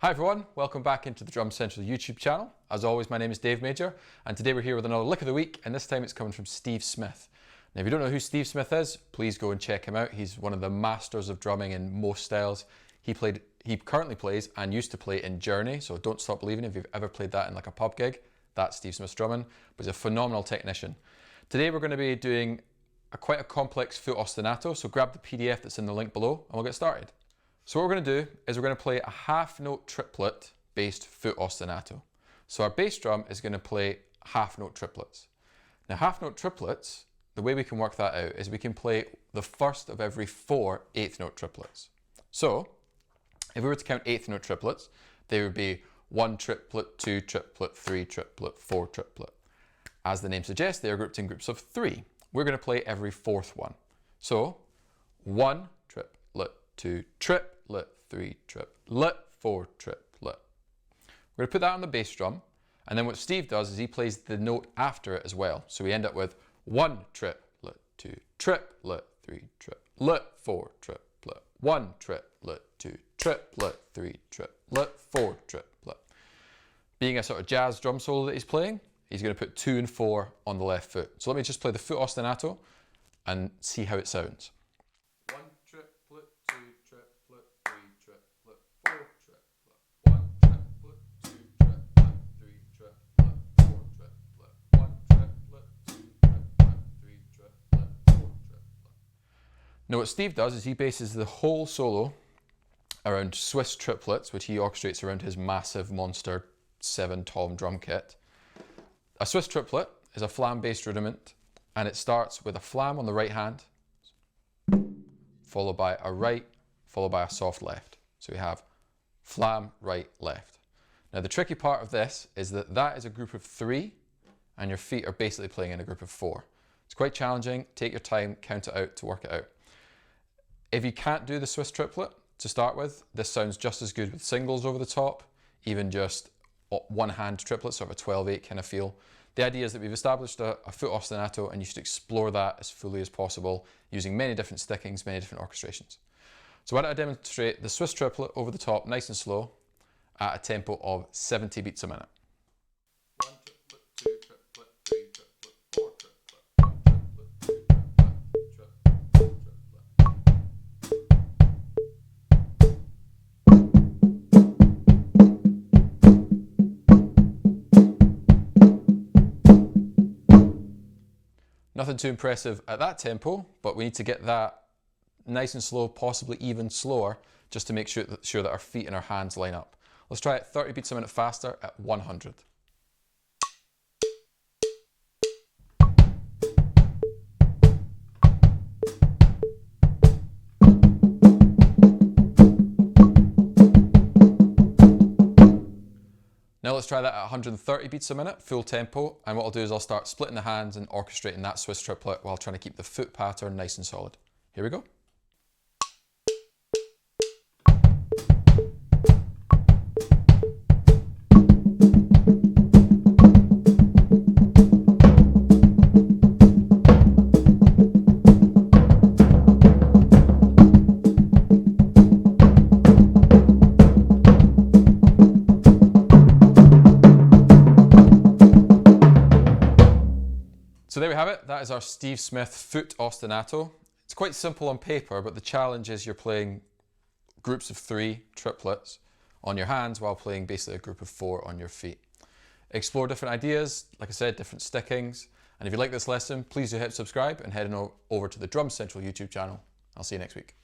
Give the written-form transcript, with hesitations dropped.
Hi everyone, welcome back into the Drum Central YouTube channel. As always, my name is Dave Major, and today we're here with another lick of the week, and this time it's coming from Steve Smith. Now if you don't know who Steve Smith is, please go and check him out. He's one of the masters of drumming in most styles. He currently plays and used to play in Journey, so Don't Stop Believing. If you've ever played that in like a pub gig, that's Steve Smith's drumming, but he's a phenomenal technician. Today we're going to be doing quite a complex foot ostinato, so grab the PDF that's in the link below and we'll get started. So what we're going to do is we're going to play a half note triplet based foot ostinato. So our bass drum is going to play half note triplets. Now half note triplets, the way we can work that out is we can play the first of every 4 eighth note triplets. So if we were to count eighth note triplets, they would be 1 triplet, 2 triplet, 3 triplet, 4 triplet. As the name suggests, they are grouped in groups of 3. We're going to play every 4th one. So 1 triplet, 2 triplet, 3 triplet, 4 triplet. We're going to put that on the bass drum, and then what Steve does is he plays the note after it as well. So we end up with 1 triplet, 2 triplet, 3 triplet, 4 triplet, 1 triplet, 2 triplet, 3 triplet, 4 triplet. Being a sort of jazz drum solo that he's playing, he's going to put 2 and 4 on the left foot. So let me just play the foot ostinato and see how it sounds. 1 triplet, 2 triplet, 3 triplet, 4 triplet, 1 triplet, 2 triplet, 3 triplet, 4 triplet, 1 triplet, 2 triplet, 3 triplet, 4 triplet. Now what Steve does is he bases the whole solo around Swiss triplets, which he orchestrates around his massive monster 7-tom drum kit. A Swiss triplet is a flam-based rudiment, and it starts with a flam on the right hand, followed by a right, followed by a soft left. So we have flam, right, left. Now the tricky part of this is that that is a group of 3, and your feet are basically playing in a group of 4. It's quite challenging. Take your time, count it out to work it out. If you can't do the Swiss triplet to start with, this sounds just as good with singles over the top, even just one hand triplet, sort of a 12/8 kind of feel. The idea is that we've established a foot ostinato, and you should explore that as fully as possible using many different stickings, many different orchestrations. So why don't I demonstrate the Swiss triplet over the top, nice and slow, at a tempo of 70 beats a minute. 1 triplet, 2 triplet, 3 triplet, 4 triplet, 1 triplet, 2 triplet, triplet, 4 triplet. Nothing too impressive at that tempo, but we need to get that nice and slow, possibly even slower, just to make sure that our feet and our hands line up. Let's try it 30 beats a minute faster at 100. Now let's try that at 130 beats a minute, full tempo, and what I'll do is I'll start splitting the hands and orchestrating that Swiss triplet while trying to keep the foot pattern nice and solid. Here we go. So there we have it. That is our Steve Smith foot ostinato. It's quite simple on paper, but the challenge is you're playing groups of 3 triplets on your hands while playing basically a group of 4 on your feet. Explore different ideas, like I said, different stickings. And if you like this lesson, please do hit subscribe and head on over to the Drum Central YouTube channel. I'll see you next week.